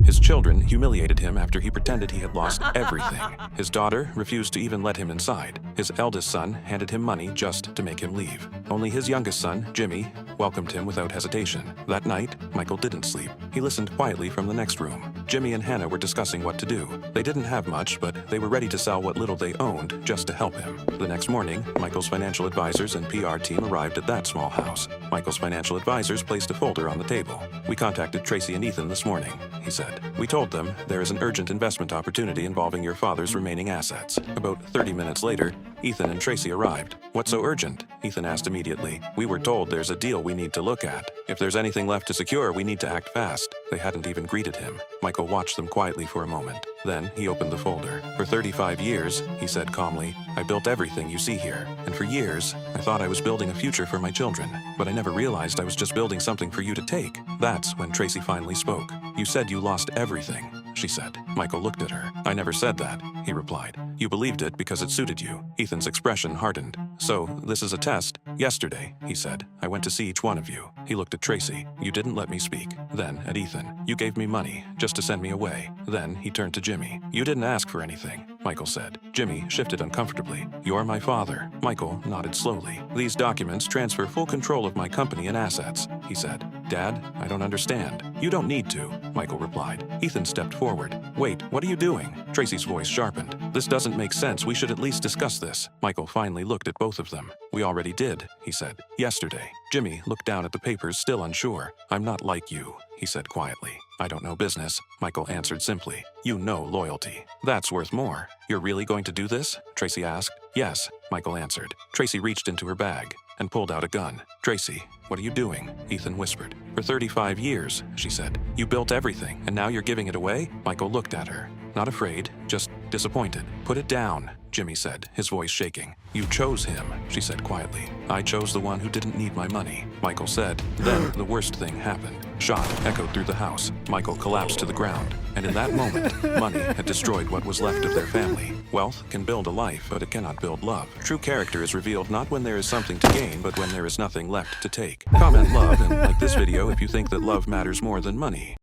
His children humiliated him after he pretended he had lost everything. His daughter refused to even let him inside. His eldest son handed him money just to make him leave. Only his youngest son, Jimmy, welcomed him without hesitation. That night, Michael didn't sleep. He listened quietly from the next room. Jimmy and Hannah were discussing what to do. They didn't have much, but they were ready to sell what little they owned just to help him. The next morning, Michael's financial advisors and PR team arrived at that small house. Michael's financial advisors placed a folder on the table. "We contacted Tracy and Ethan this morning," he said. "We told them there is an urgent investment opportunity involving your father's remaining assets." About 30 minutes later, Ethan and Tracy arrived. "What's so urgent?" Ethan asked immediately. "We were told there's a deal we need to look at. If there's anything left to secure, we need to act fast." They hadn't even greeted him. Michael watched them quietly for a moment. Then he opened the folder. "For 35 years," he said calmly, "I built everything you see here. And for years, I thought I was building a future for my children. But I never realized I was just building something for you to take." That's when Tracy finally spoke. "You said you lost everything," she said. Michael looked at her. "I never said that," he replied. "You believed it because it suited you." Ethan's expression hardened. "So, this is a test?" "Yesterday," he said, "I went to see each one of you." He looked at Tracy. "You didn't let me speak." Then at Ethan. "You gave me money just to send me away." Then he turned to Jimmy. "You didn't ask for anything," Michael said. Jimmy shifted uncomfortably. "You're my father." Michael nodded slowly. "These documents transfer full control of my company and assets," he said. "Dad, I don't understand." "You don't need to," Michael replied. Ethan stepped forward. "Wait, what are you doing?" Tracy's voice sharpened. "This doesn't make sense. We should at least discuss this." Michael finally looked at both of them. "We already did," he said. "Yesterday." Jimmy looked down at the papers, still unsure. "I'm not like you," he said quietly. "I don't know business," Michael answered simply. "You know loyalty. That's worth more." "You're really going to do this?" Tracy asked. "Yes," Michael answered. Tracy reached into her bag and pulled out a gun. "Tracy, what are you doing?" Ethan whispered. "For 35 years," she said. "You built everything, and now you're giving it away?" Michael looked at her. Not afraid, just disappointed. "Put it down," Jimmy said, his voice shaking. "You chose him," she said quietly. "I chose the one who didn't need my money," Michael said. Then the worst thing happened. Shot echoed through the house. Michael collapsed to the ground. And in that moment, money had destroyed what was left of their family. Wealth can build a life, but it cannot build love. True character is revealed not when there is something to gain, but when there is nothing left to take. Comment love and like this video if you think that love matters more than money.